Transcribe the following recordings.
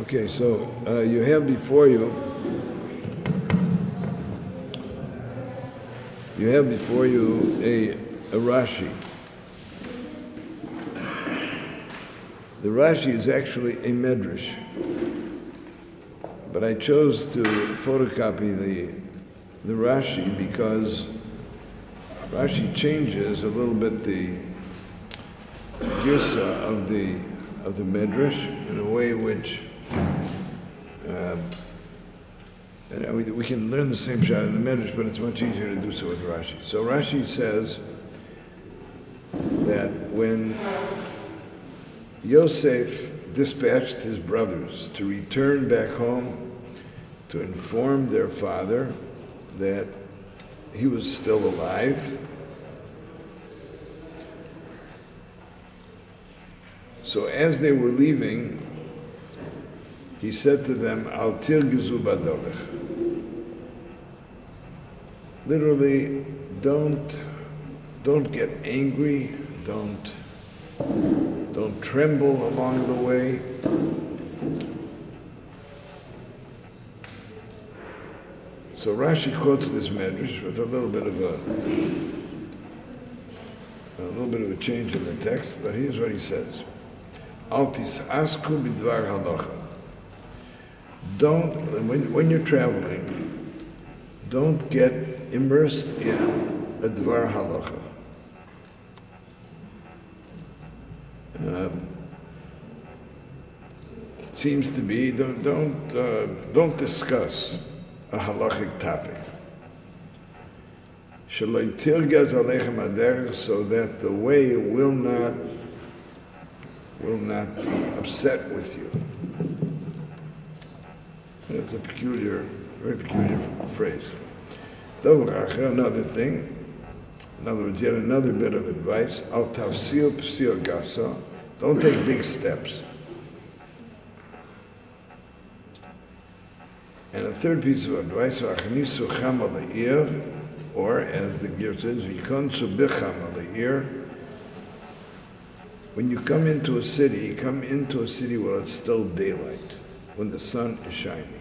Okay, so you have before you a Rashi. The Rashi is actually a Medrash, but I chose to photocopy the Rashi because Rashi changes a little bit the girsa of the Medrash in a way which we can learn the same shot in the Medrash, but it's much easier to do so with Rashi. So Rashi says that when Yosef dispatched his brothers to return back home to inform their father that he was still alive, so as they were leaving, he said to them, Al tirgizu badorech. Literally, don't get angry, don't tremble along the way. So Rashi quotes this Medrash with a little bit of a change in the text, but here's what he says. Al tis'asku bidvar halacha. When you're traveling, don't get immersed in a dvar halacha. It seems to be don't discuss a halachic topic. Shaloi tirgaz aleichem haderech, so that the way will not be upset with you. It's a very peculiar phrase. Another thing, in other words, yet another bit of advice, al tafsil psil gasa, don't take big steps. And a third piece of advice, achnisu chama le'ir, or as the Gir says, yikonsu bichama le'ir. When you come into a city, while it's still daylight, when the sun is shining.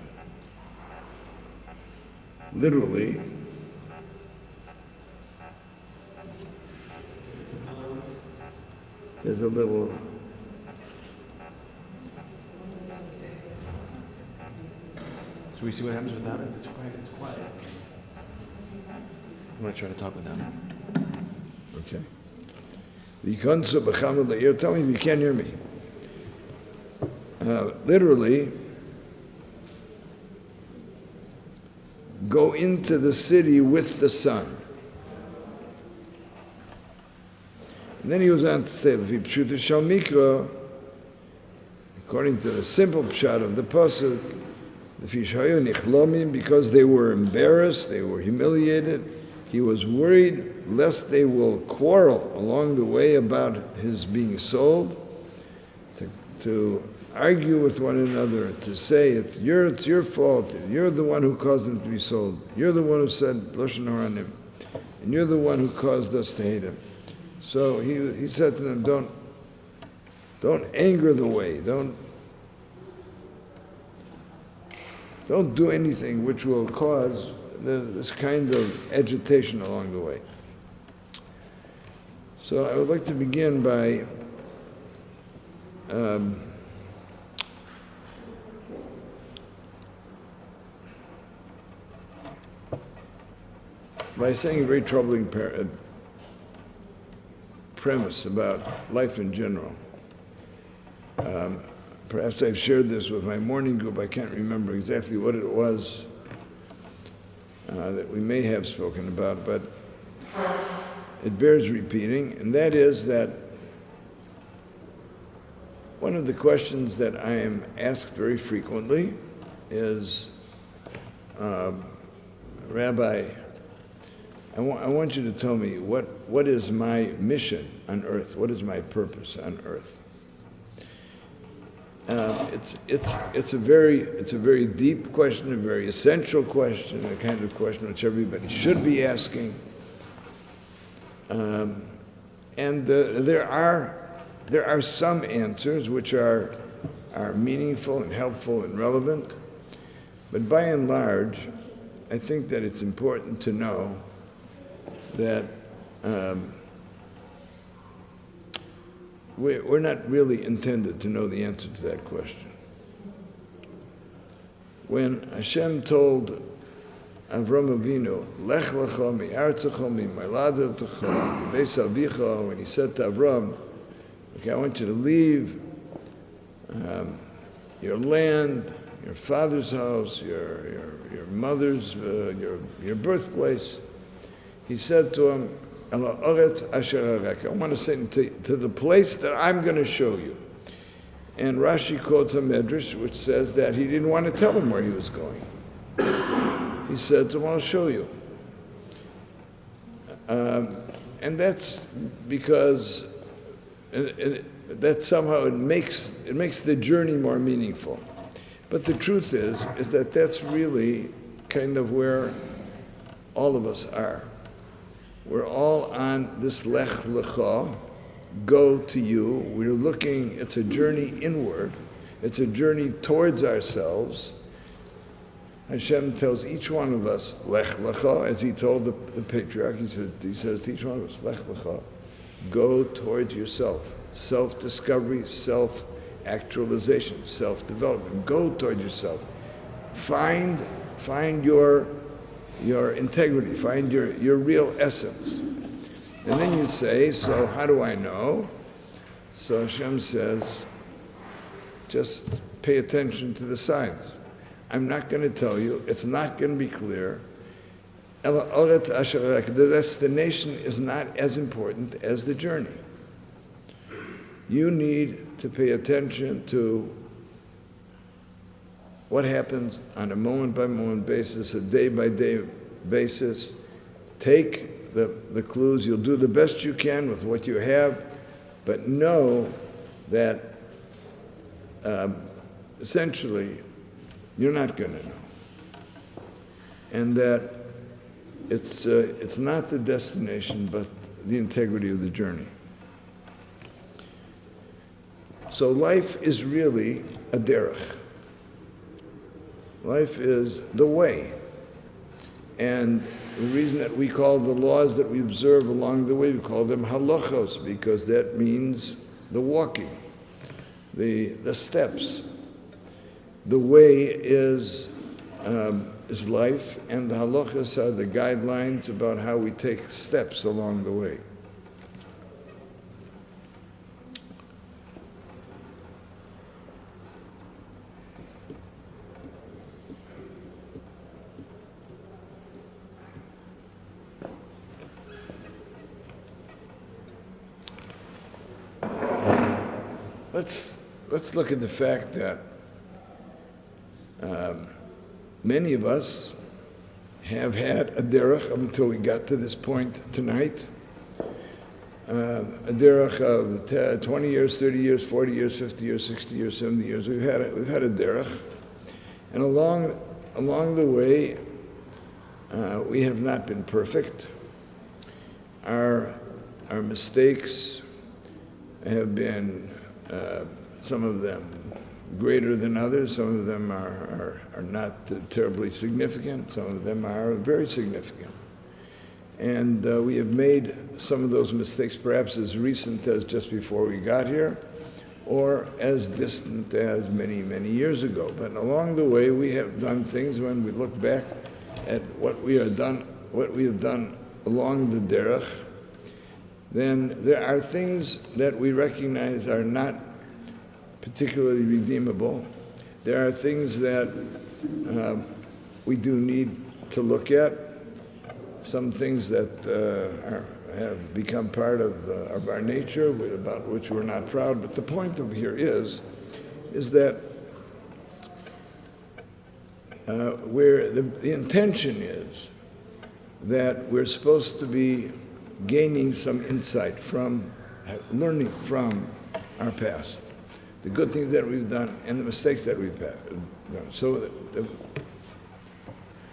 Literally, there's a little So we see what happens without it? It's quiet. I'm going to try to talk without it. Okay. Tell me if you can't hear me. Literally, go into the city with the sun. And then he goes on to say, according to the simple pshat of the pasuk, because they were embarrassed, they were humiliated, he was worried lest they will quarrel along the way about his being sold, to argue with one another, to say it's your fault, you're the one who caused him to be sold, you're the one who said Lashon Hara on him, and you're the one who caused us to hate him. So he said to them, don't anger the way, don't do anything which will cause this kind of agitation along the way. So I would like to begin by saying a very troubling premise about life in general. Perhaps I've shared this with my morning group. I can't remember exactly what it was that we may have spoken about, but it bears repeating, and that is that one of the questions that I am asked very frequently is, Rabbi, I want you to tell me what is my mission on earth? What is my purpose on earth? It's a very deep question, a very essential question, the kind of question which everybody should be asking. And there are some answers which are are meaningful and helpful and relevant. But by and large, I think that it's important to know that we're not really intended to know the answer to that question. When Hashem told Avram Avinu, Lech lecha mi'artzecha mi'moladetecha mi'beis avicha, when he said to Avram, okay, I want you to leave your land, your father's house, your mother's, your birthplace. He said to him, Ela oretz asher areka, I want to send to the place that I'm going to show you. And Rashi quotes a Medrash which says that he didn't want to tell him where he was going. He said to him, I'll show you. And that's because that somehow it makes the journey more meaningful. But the truth is that that's really kind of where all of us are. We're all on this Lech Lecha, go to you. We're looking, it's a journey inward. It's a journey towards ourselves. Hashem tells each one of us, Lech Lecha, as he told the patriarch, he says to each one of us, Lech Lecha, go towards yourself. Self-discovery, self-actualization, self-development. Go toward yourself. Find your integrity, find your real essence. And then you say, so how do I know? So Hashem says, just pay attention to the signs. I'm not going to tell you, it's not going to be clear. The destination is not as important as the journey. You need to pay attention to what happens on a moment-by-moment basis, a day-by-day basis. Take the clues. You'll do the best you can with what you have, but know that essentially you're not going to know. And that it's not the destination, but the integrity of the journey. So life is really a derech. Life is the way. And the reason that we call the laws that we observe along the way, we call them halachos, because that means the walking, the steps. The way is life, and the halachos are the guidelines about how we take steps along the way. Let's look at the fact that many of us have had a derech until we got to this point tonight. A derech of 20 years, 30 years, 40 years, 50 years, 60 years, 70 years. We've had a derech. And along the way, we have not been perfect. Our mistakes have been, some of them greater than others, some of them are not terribly significant, some of them are very significant. And we have made some of those mistakes perhaps as recent as just before we got here, or as distant as many, many years ago. But along the way, we have done things. When we look back at what we have done along the derech, then there are things that we recognize are not particularly redeemable. There are things that we do need to look at, some things that have become part of our nature, about which we're not proud. But the point of here is that where the intention is that we're supposed to be gaining some insight from, learning from our past, the good things that we've done and the mistakes that we've done. So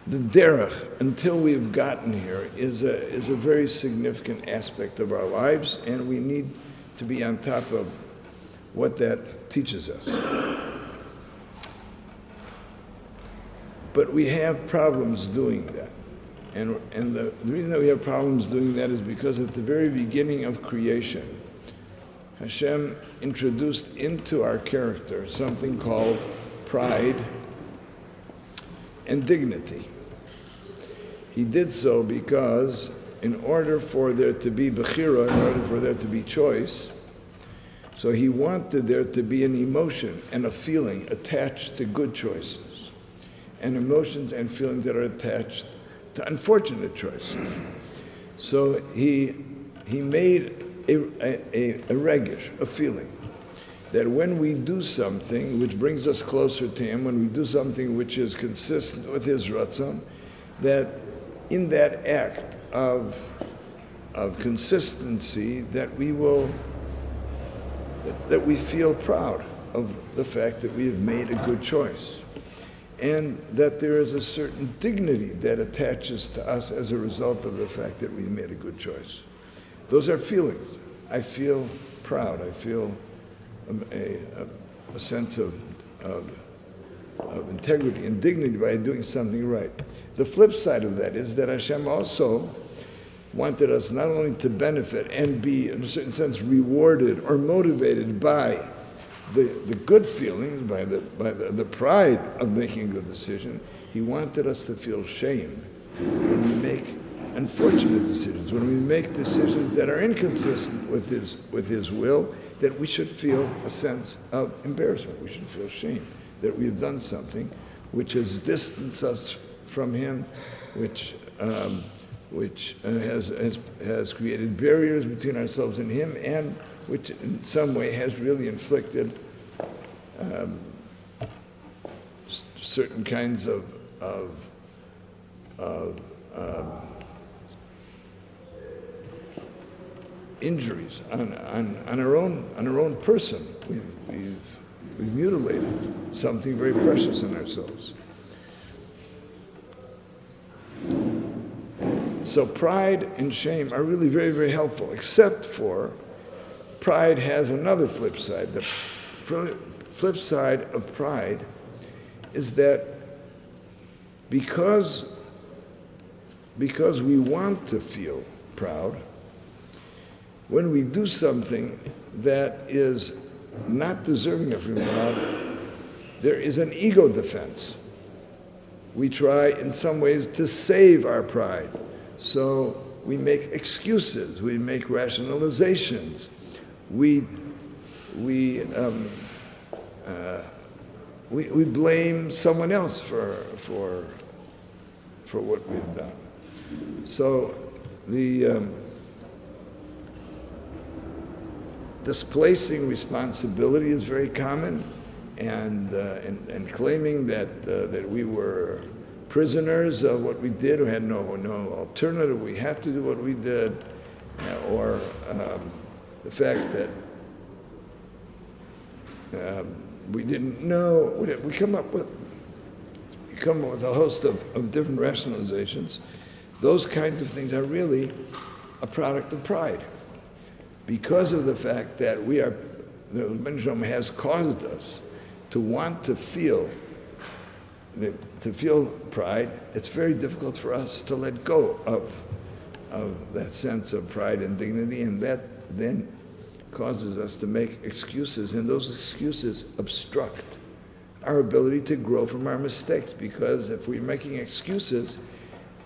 the derech, until we've gotten here, is a very significant aspect of our lives, and we need to be on top of what that teaches us. But we have problems doing that. And the reason that we have problems doing that is because at the very beginning of creation, Hashem introduced into our character something called pride and dignity. He did so because in order for there to be bechira, in order for there to be choice, so he wanted there to be an emotion and a feeling attached to good choices, and emotions and feelings that are attached to unfortunate choices. So he made a regish, a feeling, that when we do something which brings us closer to him, when we do something which is consistent with his ratzon, that in that act of consistency, that we feel proud of the fact that we have made a good choice, and that there is a certain dignity that attaches to us as a result of the fact that we made a good choice. Those are feelings. I feel proud. I feel a sense of integrity and dignity by doing something right. The flip side of that is that Hashem also wanted us not only to benefit and be, in a certain sense, rewarded or motivated by the good feelings, by the pride of making a good decision. He wanted us to feel shame when we make unfortunate decisions, when we make decisions that are inconsistent with his will, that we should feel a sense of embarrassment. We should feel shame that we have done something which has distanced us from him, which has created barriers between ourselves and him, and which in some way has really inflicted certain kinds of injuries on our own person. We've mutilated something very precious in ourselves. So pride and shame are really very, very helpful, except for pride has another flip side. The flip side of pride is that because we want to feel proud, when we do something that is not deserving of being proud, there is an ego defense. We try in some ways to save our pride. So we make excuses, we make rationalizations, we blame someone else for what we've done. So the displacing responsibility is very common, and claiming that we were prisoners of what we did, or had no alternative, we had to do what we did, or the fact that we didn't know. We come up with a host of different rationalizations. Those kinds of things are really a product of pride, because of the fact that the Medrash has caused us to want to feel pride. It's very difficult for us to let go of that sense of pride and dignity, and that then causes us to make excuses, and those excuses obstruct our ability to grow from our mistakes, because if we're making excuses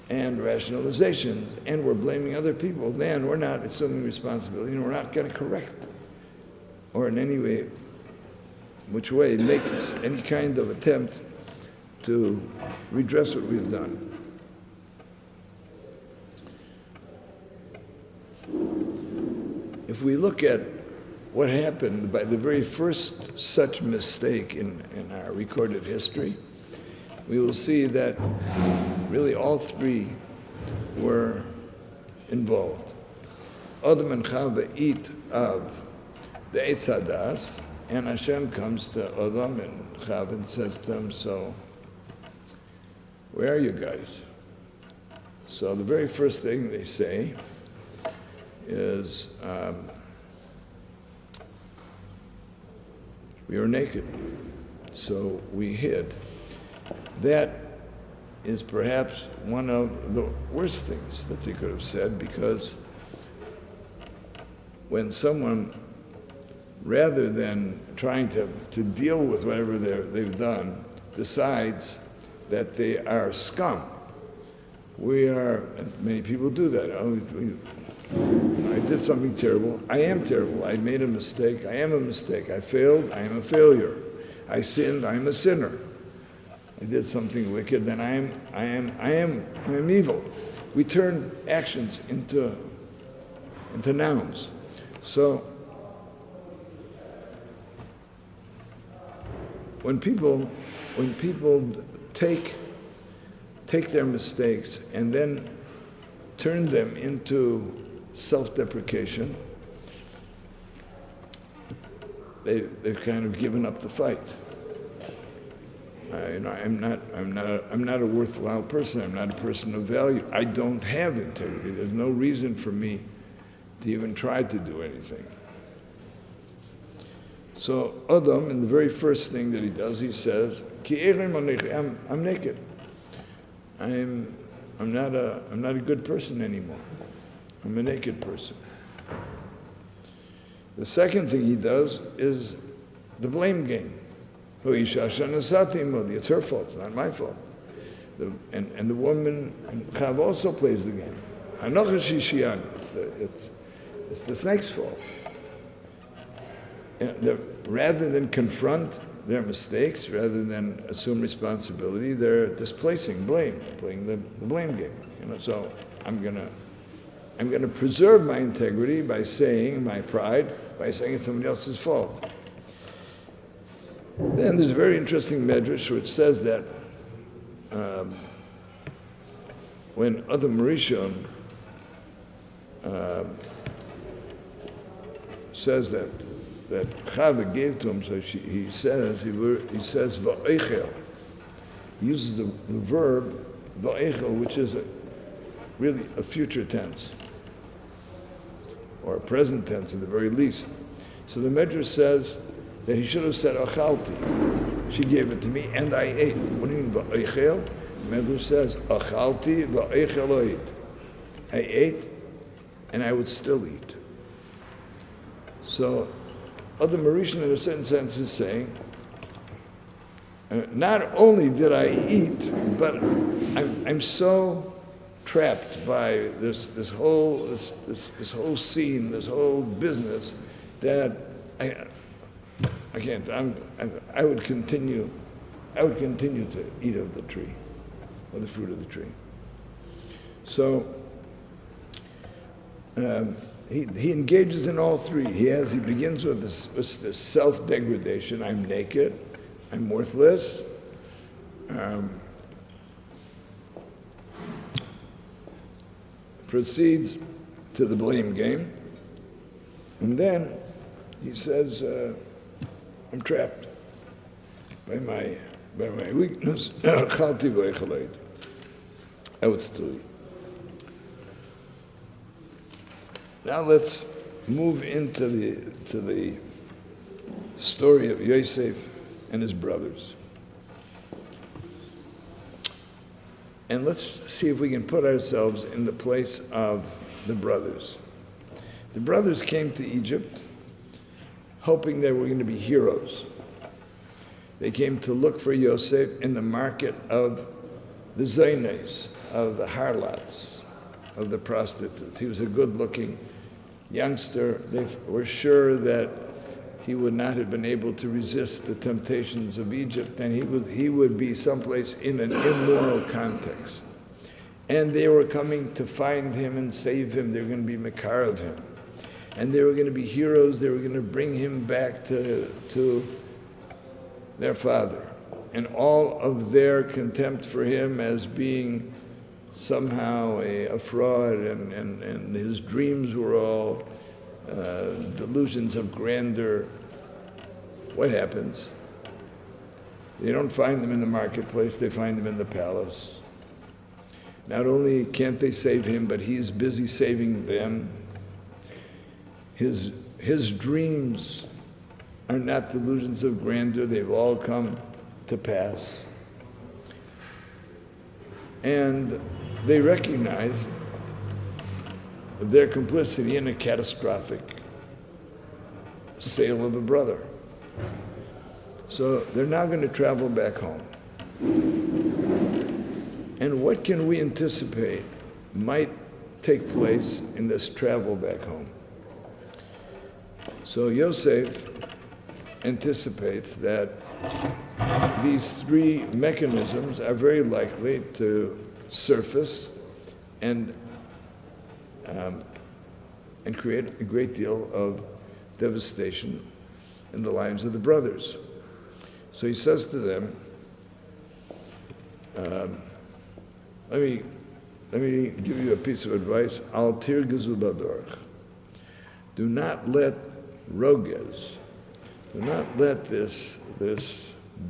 and rationalizations and we're blaming other people, then we're not assuming responsibility, and we're not going to correct or in any way, which way, make any kind of attempt to redress what we've done. If we look at what happened by the very first such mistake in our recorded history, we will see that really all three were involved. Adam and Chava eat of the Eitz Hadas, and Hashem comes to Adam and Chava and says to them, so, where are you guys? So the very first thing they say We were naked, so we hid. That is perhaps one of the worst things that they could have said, because when someone, rather than trying to deal with whatever they've done, decides that they are scum, and many people do that. I did something terrible. I am terrible. I made a mistake. I am a mistake. I failed. I am a failure. I sinned. I am a sinner. I did something wicked. Then I am evil. We turn actions into nouns. So when people take their mistakes and then turn them into self-deprecation, they've kind of given up the fight. I'm not a worthwhile person. I'm not a person of value. I don't have integrity. There's no reason for me to even try to do anything. So Adam, in the very first thing that he does, he says, I'm naked. I'm not a good person anymore. I'm a naked person. The second thing he does is the blame game. It's her fault, it's not my fault. And the woman, and Chav also plays the game. It's the snake's fault. Rather than confront their mistakes, rather than assume responsibility, they're displacing blame, playing the blame game. So I'm gonna preserve my integrity by saying my pride, by saying it's somebody else's fault. Then there's a very interesting Medrash which says that when Adam Rishon says that Chava gave to him, so he says va'echel. He uses the verb va'echel, which is really a future tense, or a present tense at the very least. So the Medrash says that he should have said achalti. She gave it to me and I ate. What do you mean va'echel? The Medrash says achalti va'echel oid. I ate and I would still eat. So Adam Rishon, in a certain sense, is saying, not only did I eat, but I'm so trapped by this whole scene, this whole business, that I can't. I would continue to eat of the tree, of the fruit of the tree. So. He engages in all three. He begins with this self-degradation. I'm naked. I'm worthless. Proceeds to the blame game. And then he says, I'm trapped by my weakness. I would still eat. Now let's move into the story of Yosef and his brothers. And let's see if we can put ourselves in the place of the brothers. The brothers came to Egypt hoping they were going to be heroes. They came to look for Yosef in the market of the Zaynes, of the harlots, of the prostitutes. He was a good-looking youngster. They were sure that he would not have been able to resist the temptations of Egypt, and he would be someplace in an immoral context. And they were coming to find him and save him. They were going to be makar of him. And they were going to be heroes. They were going to bring him back to their father. And all of their contempt for him as being somehow a fraud, and his dreams were all delusions of grandeur. What happens? They don't find them in the marketplace, they find them in the palace. Not only can't they save him, but he's busy saving them. His dreams are not delusions of grandeur. They've all come to pass. And they recognize their complicity in a catastrophic sale of a brother. So they're now going to travel back home. And what can we anticipate might take place in this travel back home? So Yosef anticipates that these three mechanisms are very likely to surface and create a great deal of devastation in the lives of the brothers. So he says to them, let me give you a piece of advice. Al tirgezu badorch. Do not let roges, do not let this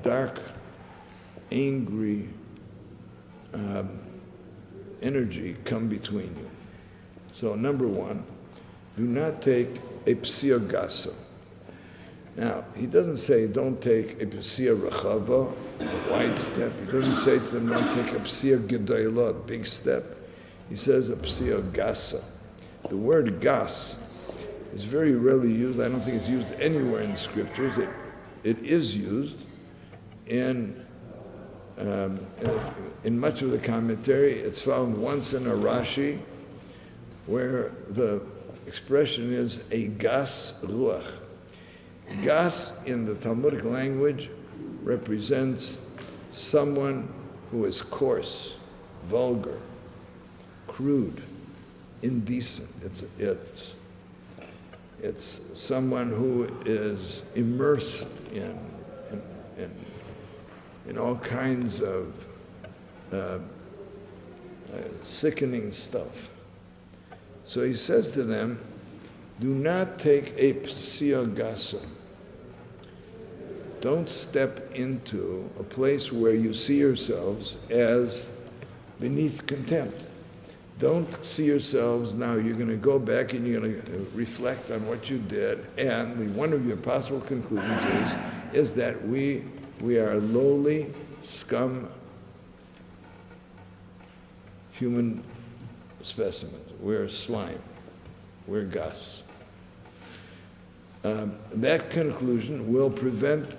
dark, angry energy come between you. So number one, do not take a psiogasa. Now, he doesn't say don't take a psia rachava, a wide step. He doesn't say to them don't take a psia gedolah, a big step. He says a psia gasa. The word gas is very rarely used. I don't think it's used anywhere in the scriptures. It is used in much of the commentary. It's found once in a Rashi where the expression is a gas ruach. Gas in the Talmudic language represents someone who is coarse, vulgar, crude, indecent. It's someone who is immersed in all kinds of sickening stuff. So he says to them, do not take a psiogasa. Don't step into a place where you see yourselves as beneath contempt. Don't see yourselves now, you're going to go back and you're going to reflect on what you did, and one of your possible conclusions is that we are lowly scum human specimens. We're slime. We're gas. That conclusion will prevent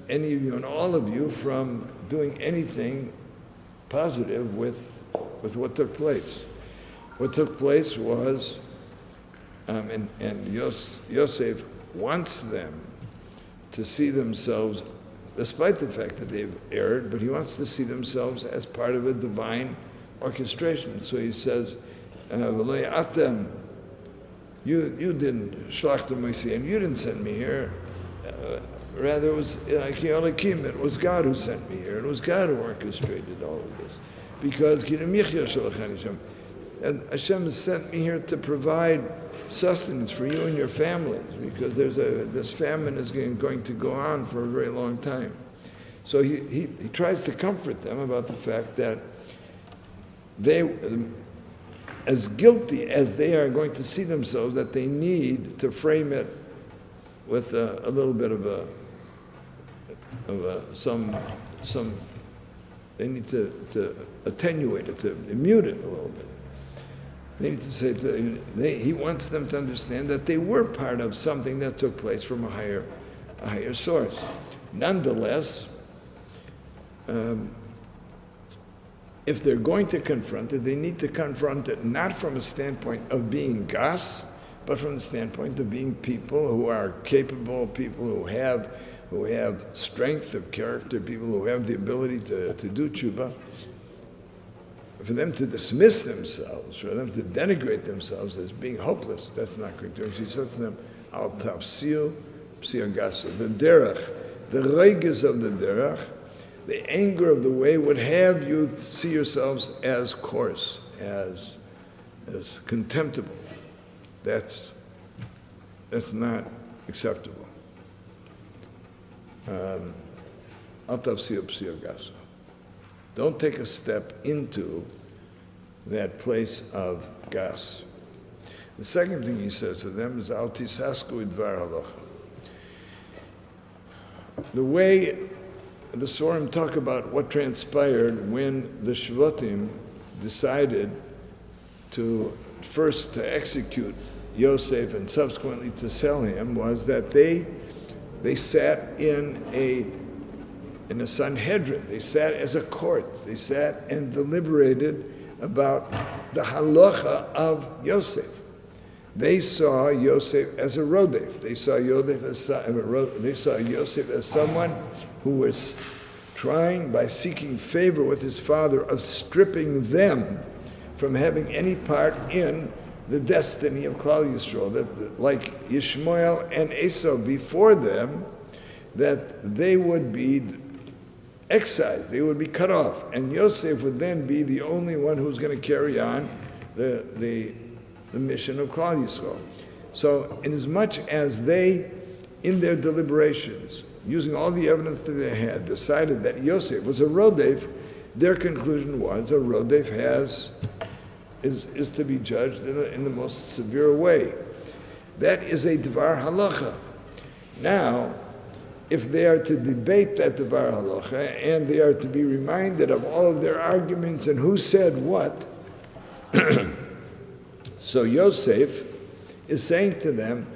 any of you and all of you from doing anything positive with what took place. What took place was, and Yosef wants them to see themselves, despite the fact that they've erred, but he wants to see themselves as part of a divine orchestration. So he says, "V'lo'atem, you didn't shlachtem Moshe, you didn't send me here. Rather, it was it was God who sent me here. It was God who orchestrated all of this. Because and Hashem has sent me here to provide sustenance for you and your families, because this famine is going to go on for a very long time." So he tries to comfort them about the fact that they, as guilty as they are going to see themselves, that they need to frame it with a little bit of some. They need to attenuate it, to mute it a little bit. They need to say he wants them to understand that they were part of something that took place from a higher source. Nonetheless, if they're going to confront it, they need to confront it not from a standpoint of being gas, but from the standpoint of being people who are capable, people who have strength of character, people who have the ability to do tshuva. For them to dismiss themselves, for them to denigrate themselves as being hopeless, that's not good. He says to them, Al tafsiu psiagasa, the derech, the reges of the derech, the anger of the way would have you see yourselves as coarse, as contemptible. That's not acceptable. Al tafsiu psiagasa. Don't take a step into that place of gas. The second thing he says to them is, Al tisasku idvar halacha. the way the Sorim talk about what transpired when the Shvatim decided to first to execute Yosef and subsequently to sell him was that they sat in a Sanhedrin. They sat as a court. They sat and deliberated about the halacha of Yosef. They saw Yosef as a rodef. They saw Yosef as someone who was trying, by seeking favor with his father, of stripping them from having any part in the destiny of Klal Yisrael. That, like Yishmael and Esau before them, that they would be excised, they would be cut off, and Yosef would then be the only one who's going to carry on the mission of Klal Yisrael. So, inasmuch as they, in their deliberations, using all the evidence that they had, decided that Yosef was a rodef, their conclusion was a rodef is to be judged in the most severe way. That is a dvar halacha. Now, if they are to debate that dvar halacha and they are to be reminded of all of their arguments and who said what, so Yosef is saying to them,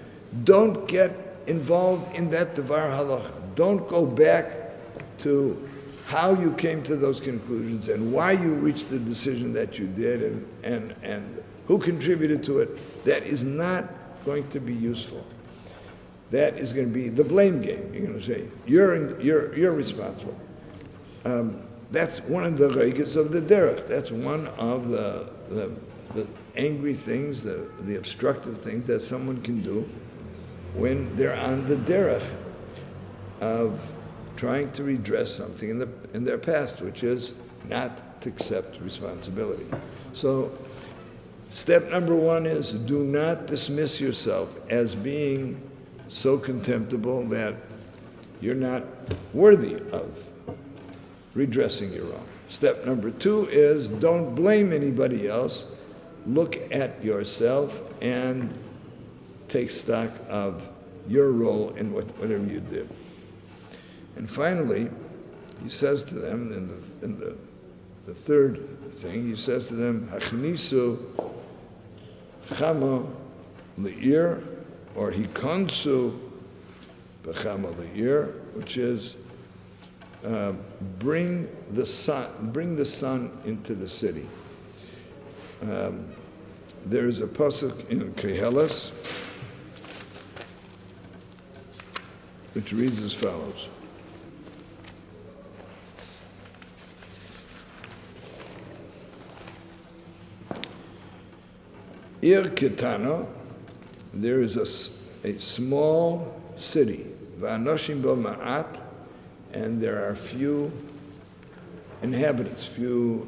don't get involved in that dvar halacha. Don't go back to how you came to those conclusions and why you reached the decision that you did and who contributed to it. That is not going to be useful. That is going to be the blame game. You're going to say, you're responsible. That's one of the regas of the derech. That's one of the angry things, the obstructive things that someone can do when they're on the derech of trying to redress something in their past, which is not to accept responsibility. So, step number one is do not dismiss yourself as being so contemptible that you're not worthy of redressing your wrong. Step number two is don't blame anybody else. Look at yourself and take stock of your role in whatever you did. And finally, he says to them, in the third thing, he says to them, Hachnisu chama le'ir, or hikonsu b'chama le'ir, which is bring the sun into the city. There is a pasuk in KSY which reads as follows. Ir Kitano, there is a small city, Va'anoshim bo ma'at, and there are few inhabitants, few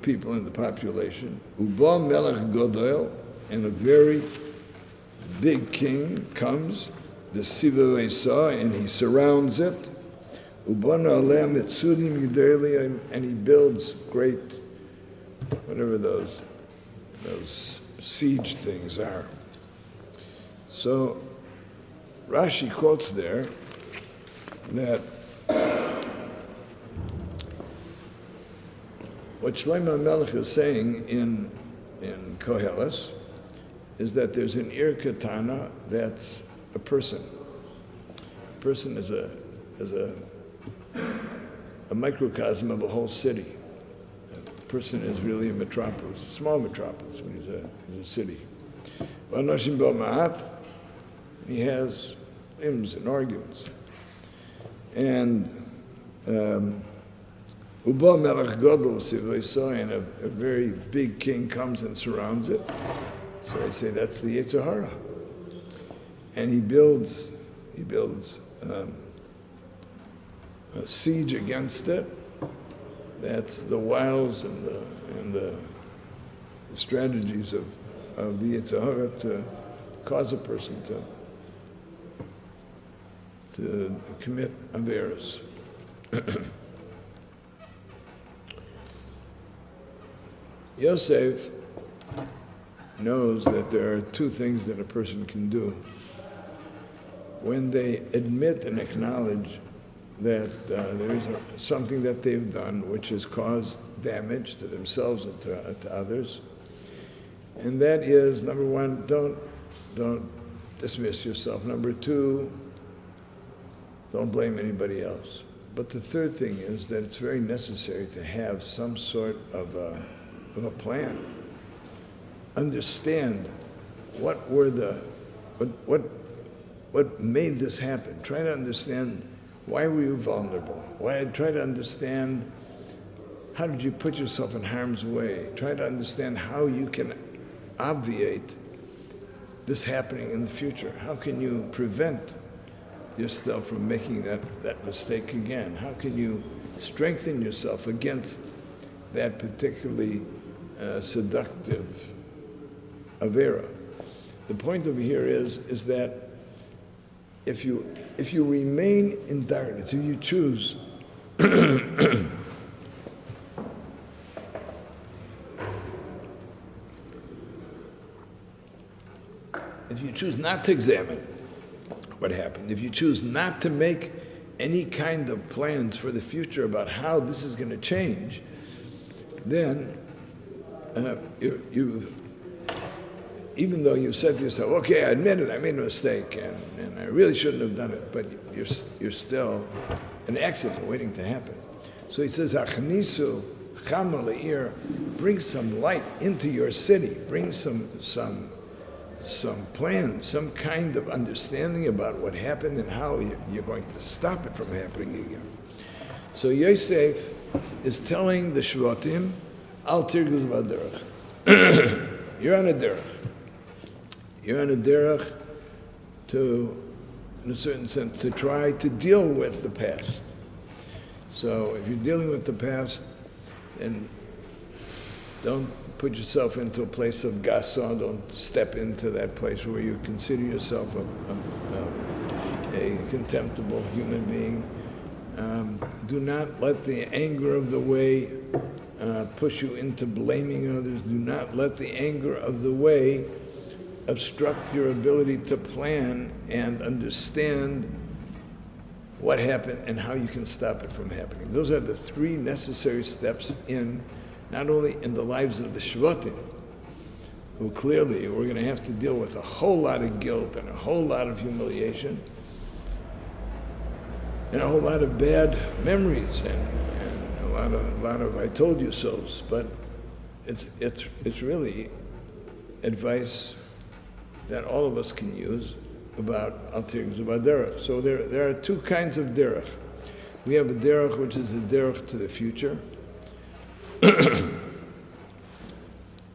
people in the population. Uba melech godel, and a very big king comes, the Siva Esa, and he surrounds it. Ubana alem etzudim yideli, and he builds great, whatever those siege things are. So Rashi quotes there that what Shlomo Melech is saying in Koheles is that there's an Ir Katana that's a person. A person is a microcosm of a whole city. A person is really a metropolis, a small metropolis, when he's a city. V'anoshim bo ma'at, he has limbs and organs. And Uba melech godol sivleso, and a very big king comes and surrounds it. So I say that's the Yetzer Hara. And he builds a siege against it. That's the wiles and the strategies of the Yetzer Hara to cause a person to commit averos. Yosef knows that there are two things that a person can do when they admit and acknowledge that there is something that they've done which has caused damage to themselves and to others. And that is, number one, don't dismiss yourself. Number two, don't blame anybody else. But the third thing is that it's very necessary to have some sort of a plan. Understand what made this happen. Try to understand why were you vulnerable. Try to understand how did you put yourself in harm's way. Try to understand how you can obviate this happening in the future. How can you prevent yourself from making that mistake again? How can you strengthen yourself against that particularly seductive avera? The point over here is that if you remain in darkness, if you choose if you choose not to examine what happened, if you choose not to make any kind of plans for the future about how this is going to change, then even though you've said to yourself, okay, I admit it, I made a mistake, and I really shouldn't have done it, but you're still an accident waiting to happen. So he says, Achnisu chama le'ir, bring some light into your city, bring some plan, some kind of understanding about what happened and how you're going to stop it from happening again. So Yosef is telling the Shvatim, Al tirguz b'derech. You're on a derech. You're on a derech to, in a certain sense, to try to deal with the past. So if you're dealing with the past, then don't put yourself into a place of gasa. Don't step into that place where you consider yourself a contemptible human being. Do not let the anger of the way push you into blaming others. Do not let the anger of the way obstruct your ability to plan and understand what happened and how you can stop it from happening. Those are the three necessary steps in, not only in the lives of the Shvatim, who clearly we're going to have to deal with a whole lot of guilt and a whole lot of humiliation and a whole lot of bad memories and a lot of I told you so's, but it's really advice that all of us can use about al tirguz b'derech. So there are two kinds of derech. We have a derech which is a derech to the future,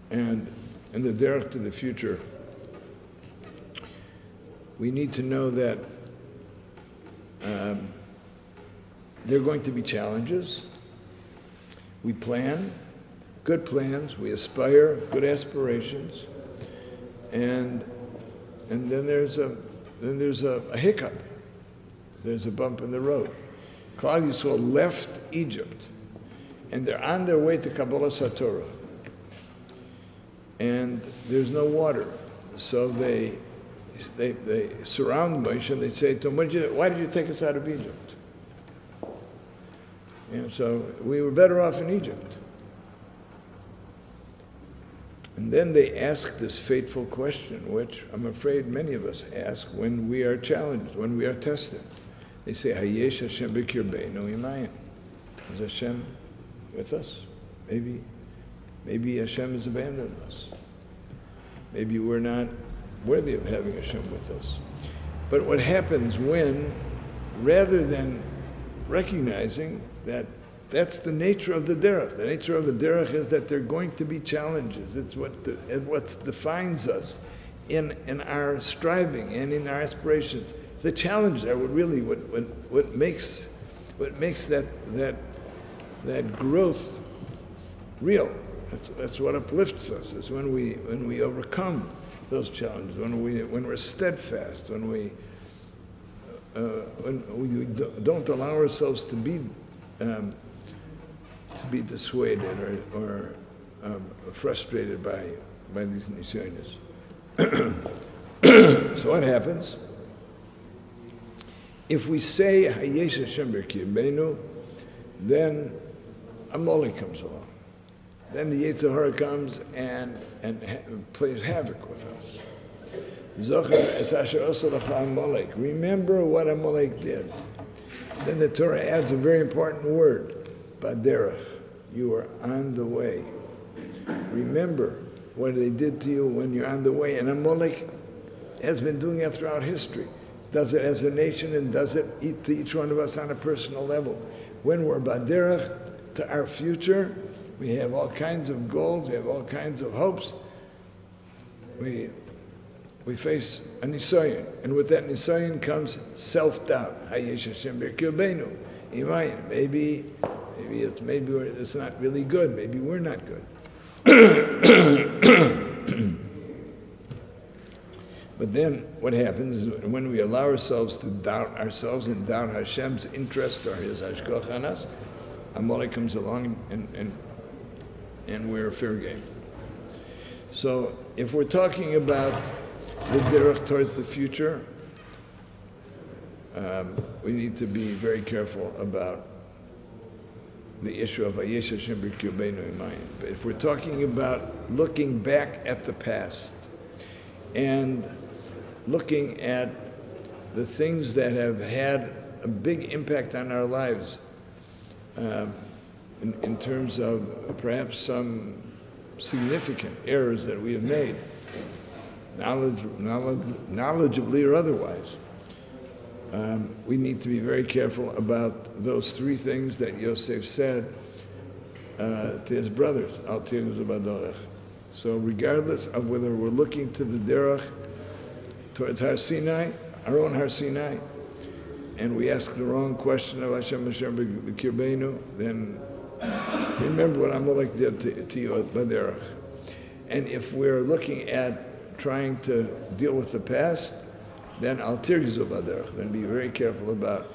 and in the derech to the future, we need to know that there are going to be challenges. We plan, good plans, we aspire, good aspirations, and then there's a hiccup. There's a bump in the road. Klal Yisrael left Egypt, and they're on their way to Kabbalah Satorah, and there's no water. So they surround Moshe and they say to him, why did you take us out of Egypt? So we were better off in Egypt. And then they ask this fateful question, which I'm afraid many of us ask when we are challenged, when we are tested. They say, Hayesh Hashem b'kirbeinu imayim. Is Hashem with us? Maybe Hashem has abandoned us. Maybe we're not worthy of having Hashem with us. But what happens when, rather than recognizing that that's the nature of the derech. The nature of the derech is that there are going to be challenges. It's what defines us in our striving and in our aspirations. The challenges are what makes that growth real. That's what uplifts us. It's when we overcome those challenges, when we're steadfast, when we don't allow ourselves to be dissuaded or frustrated by these nisyonos. So what happens? If we say Hayesh Hashem b'kirbeinu, then Amalek comes along. Then the Yetzer Hara comes and plays havoc with us. Zocher es asher osa lecha Amalek. Remember what Amalek did. Then the Torah adds a very important word, baderech. You are on the way. Remember what they did to you when you're on the way. And Amalek has been doing it throughout history. Does it as a nation and does it to each one of us on a personal level. When we're baderech to our future, we have all kinds of goals, we have all kinds of hopes. We face a nisayon, and with that nisayon comes self-doubt. Hayesh Hashem b'kirbeinu. Maybe it's not really good. Maybe we're not good. But then what happens is when we allow ourselves to doubt ourselves and doubt Hashem's interest or His hashgach on us, Amalek comes along and we're fair game. So if we're talking about the derech towards the future, we need to be very careful about the issue of Hayesh Hashem b'kirbeinu imayim. But if we're talking about looking back at the past and looking at the things that have had a big impact on our lives, in terms of perhaps some significant errors that we have made, knowledgeably or otherwise, we need to be very careful about those three things that Yosef said to his brothers. Al tirzu b'derech. So regardless of whether we're looking to the derech towards Har Sinai, our own Har Sinai, and we ask the wrong question of Hashem b'kirbeinu, then remember what Amalek did to you at Baderach. And if we're looking at trying to deal with the past, then al tirzu b'derech. Then be very careful about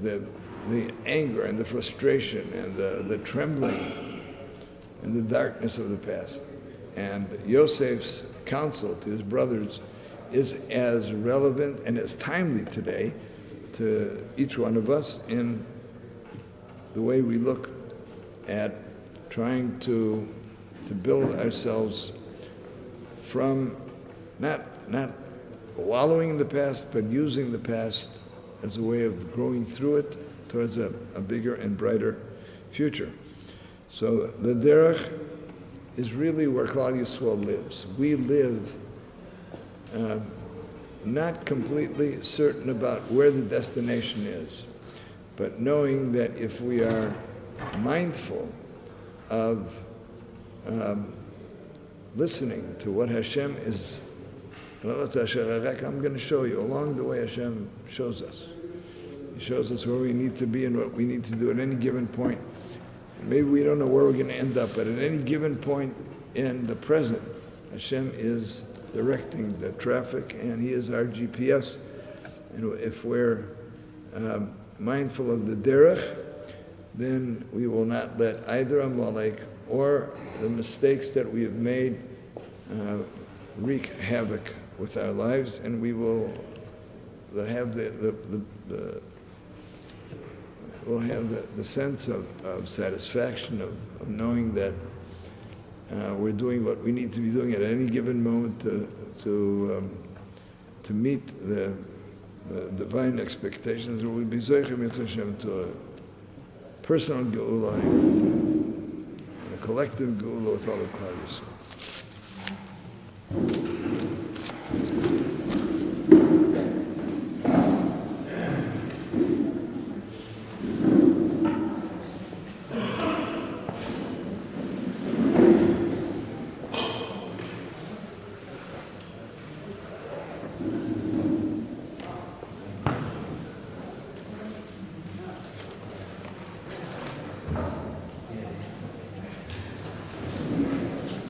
the anger and the frustration and the trembling and the darkness of the past. And Yosef's counsel to his brothers is as relevant and as timely today to each one of us in the way we look at trying to build ourselves from not wallowing in the past, but using the past as a way of growing through it towards a bigger and brighter future. So the derech is really where Klal Yisrael lives. We live not completely certain about where the destination is, but knowing that if we are mindful of listening to what Hashem is, I'm going to show you along the way. Hashem shows us. He shows us where we need to be and what we need to do at any given point. Maybe we don't know where we're going to end up, but at any given point in the present, Hashem is directing the traffic, and He is our GPS. And if we're mindful of the derech, then we will not let either Amalek or the mistakes that we have made wreak havoc with our lives, and we will have we'll have the sense of satisfaction of knowing that we're doing what we need to be doing at any given moment to meet the divine expectations. We'll be zochim Hashem to a personal geula and a collective geula with all the Klal Yisrael.